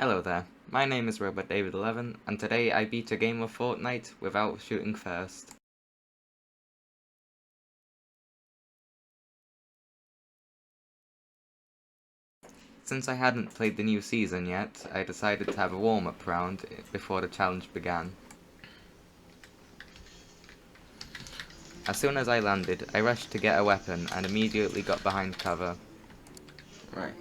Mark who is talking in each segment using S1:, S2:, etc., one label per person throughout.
S1: Hello there, my name is Robot David 11 and today I beat a game of Fortnite without shooting first. Since I hadn't played the new season yet, I decided to have a warm-up round before the challenge began. As soon as I landed, I rushed to get a weapon and immediately got behind cover. Right.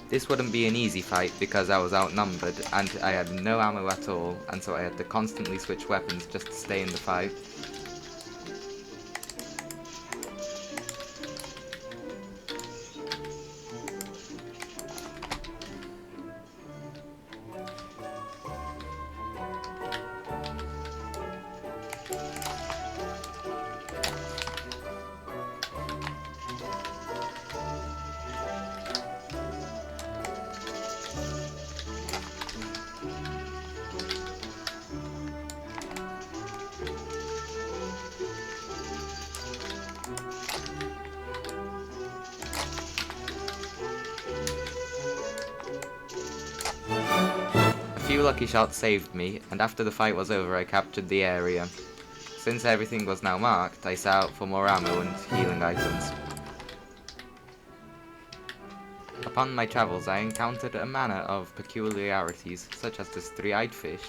S1: This wouldn't be an easy fight because I was outnumbered and I had no ammo at all, and so I had to constantly switch weapons just to stay in the fight. A few lucky shots saved me, and after the fight was over I captured the area. Since everything was now marked, I set out for more ammo and healing items. Upon my travels I encountered a manner of peculiarities, such as this three-eyed fish,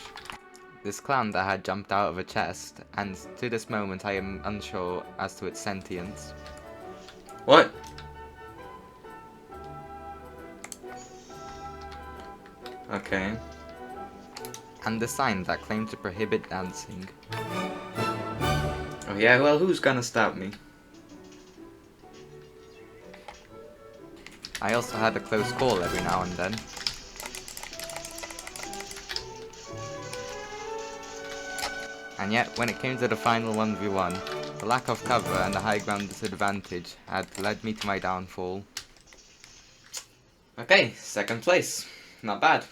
S1: this clown that had jumped out of a chest, and to this moment I am unsure as to its sentience. What? Okay. And the sign that claimed to prohibit dancing. Oh yeah, well, who's gonna stop me? I also had a close call every now and then. And yet, when it came to the final 1v1, the lack of cover and the high ground disadvantage had led me to my downfall. Okay, second place. Not bad.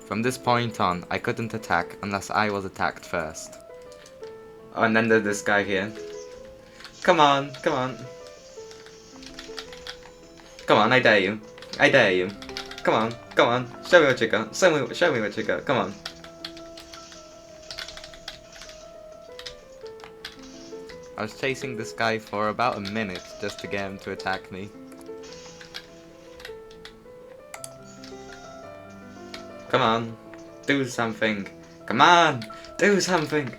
S1: From this point on, I couldn't attack unless I was attacked first. Oh, and then there's this guy here. Come on, come on. Come on, I dare you. I dare you. Come on, come on. Show me what you got. Show me what you got. Come on. I was chasing this guy for about a minute just to get him to attack me. Come on, do something. Come on, do something.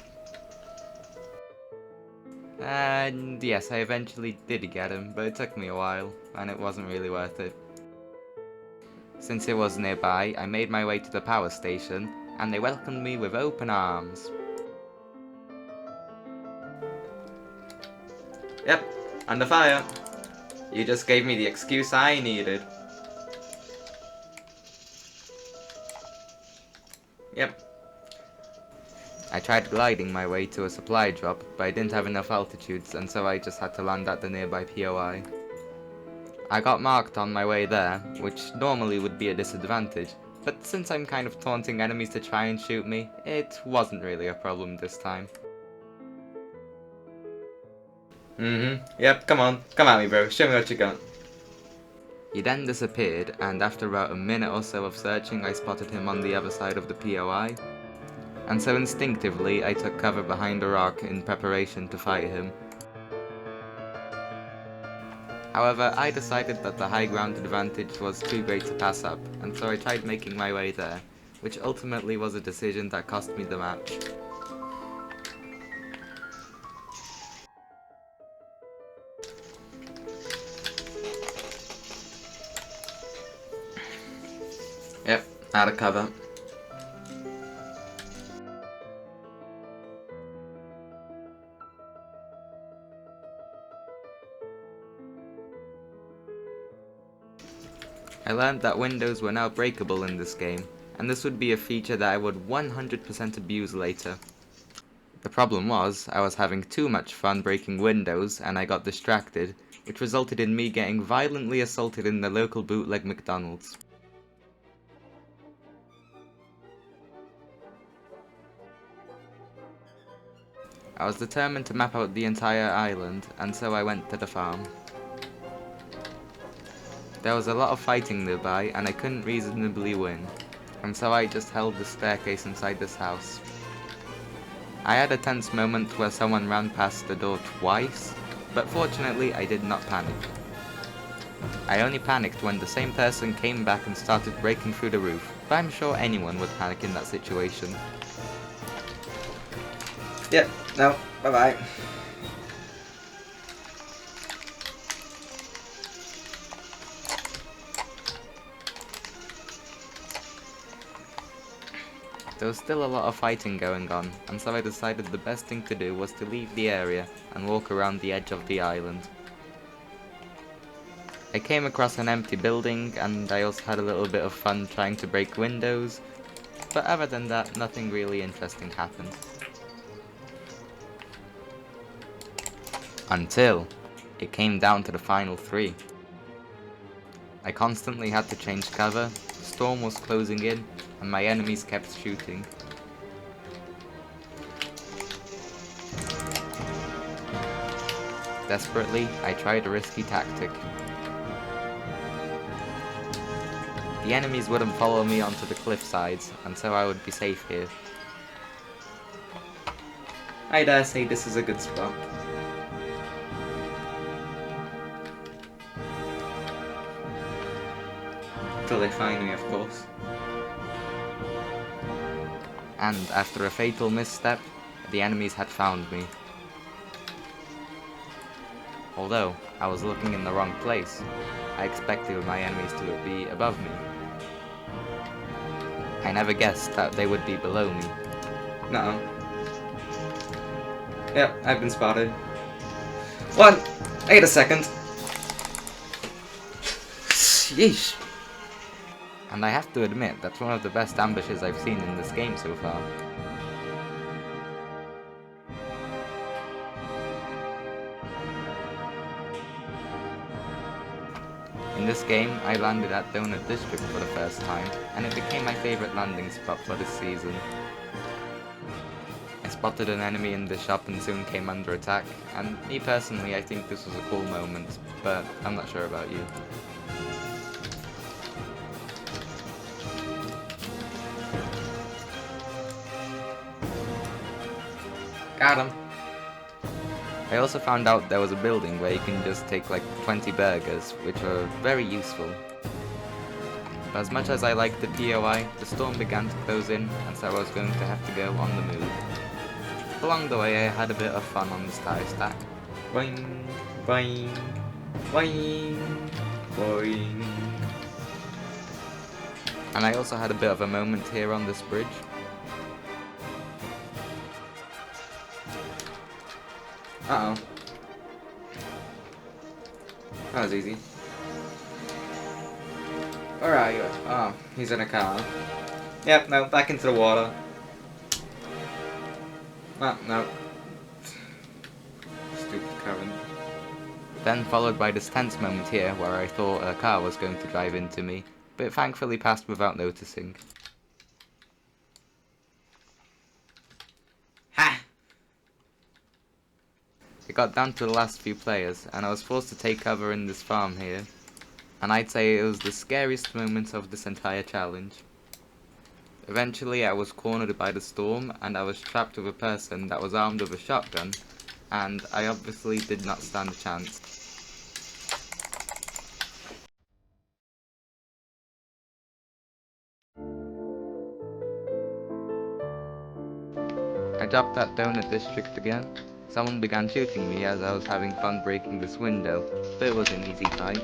S1: And yes, I eventually did get him, but it took me a while, and it wasn't really worth it. Since it was nearby, I made my way to the power station, and they welcomed me with open arms. Yep, under fire. You just gave me the excuse I needed. Yep. I tried gliding my way to a supply drop, but I didn't have enough altitudes, and so I just had to land at the nearby POI. I got marked on my way there, which normally would be a disadvantage, but since I'm kind of taunting enemies to try and shoot me, it wasn't really a problem this time. Yep, come on, come at me bro, show me what you got. He then disappeared, and after about a minute or so of searching I spotted him on the other side of the POI. And so instinctively I took cover behind a rock in preparation to fight him. However, I decided that the high ground advantage was too great to pass up, and so I tried making my way there, which ultimately was a decision that cost me the match. Yep, out of cover. I learned that windows were now breakable in this game, and this would be a feature that I would 100% abuse later. The problem was, I was having too much fun breaking windows and I got distracted, which resulted in me getting violently assaulted in the local bootleg McDonald's. I was determined to map out the entire island, and so I went to the farm. There was a lot of fighting nearby, and I couldn't reasonably win, and so I just held the staircase inside this house. I had a tense moment where someone ran past the door twice, but fortunately I did not panic. I only panicked when the same person came back and started breaking through the roof, but I'm sure anyone would panic in that situation. Yep, no, bye-bye. There was still a lot of fighting going on, and so I decided the best thing to do was to leave the area and walk around the edge of the island. I came across an empty building, and I also had a little bit of fun trying to break windows, but other than that, nothing really interesting happened. Until it came down to the final 3. I constantly had to change cover, the storm was closing in, and my enemies kept shooting. Desperately, I tried a risky tactic. The enemies wouldn't follow me onto the cliff sides, and so I would be safe here. I dare say this is a good spot. Till they find me, of course. And after a fatal misstep, the enemies had found me. Although I was looking in the wrong place, I expected my enemies to be above me. I never guessed that they would be below me. No. Yep, I've been spotted. What? Wait a second. Yeesh. And I have to admit, that's one of the best ambushes I've seen in this game so far. In this game, I landed at Donut District for the first time, and it became my favourite landing spot for this season. I spotted an enemy in the shop and soon came under attack, and me personally I think this was a cool moment, but I'm not sure about you. Got him! I also found out there was a building where you can just take like 20 burgers, which were very useful. But as much as I liked the POI, the storm began to close in, and so I was going to have to go on the move. Along the way I had a bit of fun on this tire stack. Boing, boing, boing, boing. And I also had a bit of a moment here on this bridge. Uh-oh. That was easy. Where are you? Oh, he's in a car. Yep, no, back into the water. Oh, no. Stupid current. Then followed by this tense moment here where I thought a car was going to drive into me, but it thankfully passed without noticing. Ha! It got down to the last few players, and I was forced to take cover in this farm here, and I'd say it was the scariest moment of this entire challenge. Eventually I was cornered by the storm, and I was trapped with a person that was armed with a shotgun, and I obviously did not stand a chance. I dropped that donut district again. Someone began shooting me as I was having fun breaking this window, but it was an easy fight.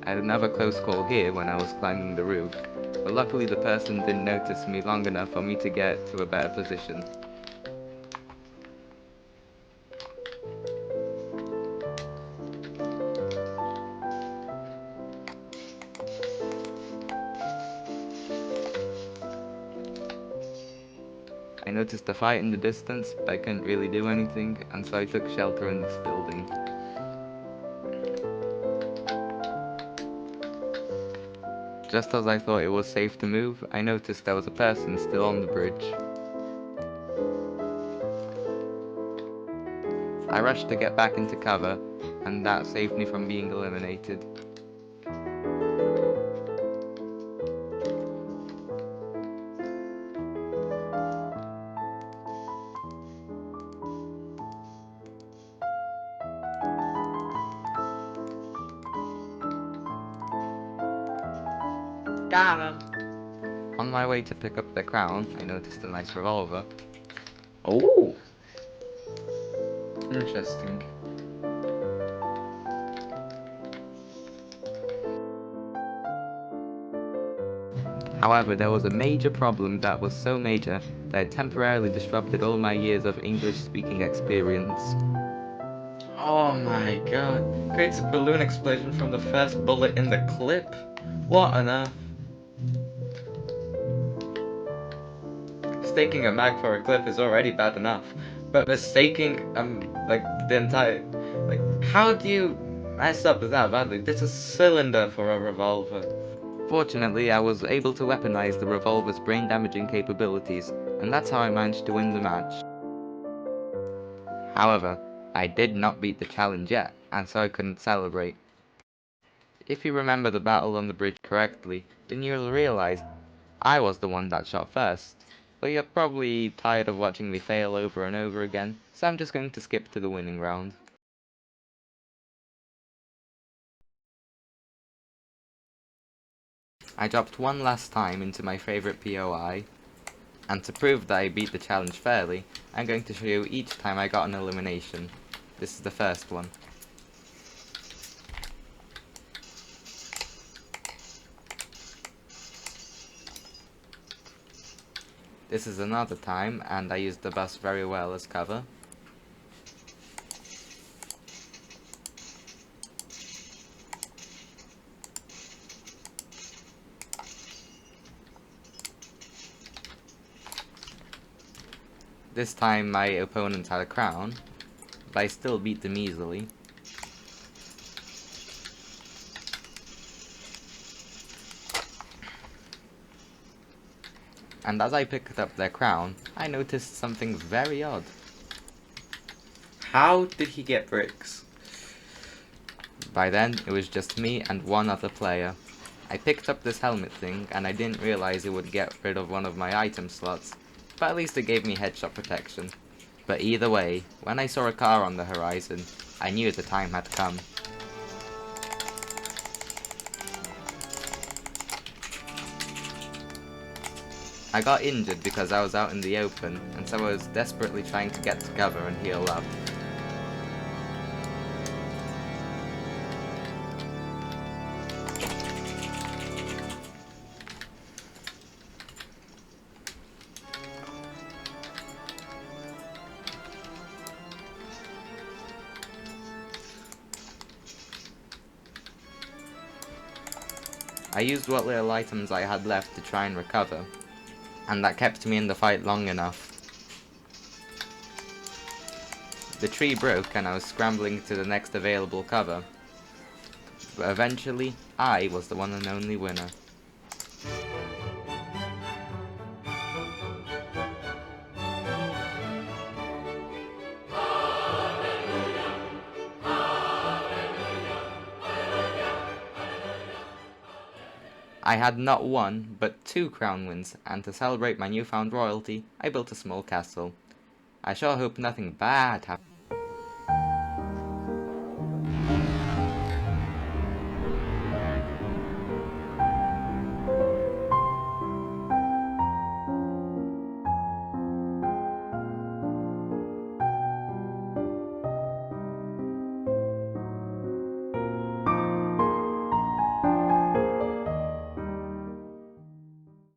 S1: I had another close call here when I was climbing the roof, but luckily the person didn't notice me long enough for me to get to a better position. I noticed a fight in the distance, but I couldn't really do anything, and so I took shelter in this building. Just as I thought it was safe to move, I noticed there was a person still on the bridge. I rushed to get back into cover, and that saved me from being eliminated.
S2: Got him.
S1: On my way to pick up the crown, I noticed a nice revolver.
S2: Oh. Interesting.
S1: However, there was a major problem that was so major that it temporarily disrupted all my years of English speaking experience.
S2: Oh my god. Creates a balloon explosion from the first bullet in the clip? What on earth? Mistaking a mag for a clip is already bad enough. But mistaking, like, the entire... Like, how do you mess up that badly? There's a cylinder for a revolver.
S1: Fortunately, I was able to weaponize the revolver's brain-damaging capabilities, and that's how I managed to win the match. However, I did not beat the challenge yet, and so I couldn't celebrate. If you remember the battle on the bridge correctly, then you'll realize I was the one that shot first. But you're probably tired of watching me fail over and over again, so I'm just going to skip to the winning round. I dropped one last time into my favourite POI, and to prove that I beat the challenge fairly, I'm going to show you each time I got an elimination. This is the first one. This is another time, and I used the bus very well as cover. This time my opponent had a crown, but I still beat them easily. And as I picked up their crown, I noticed something very odd.
S2: How did he get bricks?
S1: By then, it was just me and one other player. I picked up this helmet thing, and I didn't realize it would get rid of one of my item slots, but at least it gave me headshot protection. But either way, when I saw a car on the horizon, I knew the time had come. I got injured because I was out in the open, and so I was desperately trying to get to cover and heal up. I used what little items I had left to try and recover, and that kept me in the fight long enough. The tree broke and I was scrambling to the next available cover, but eventually I was the one and only winner. I had not one, but 2 crown wins, and to celebrate my newfound royalty, I built a small castle. I sure hope nothing bad happens.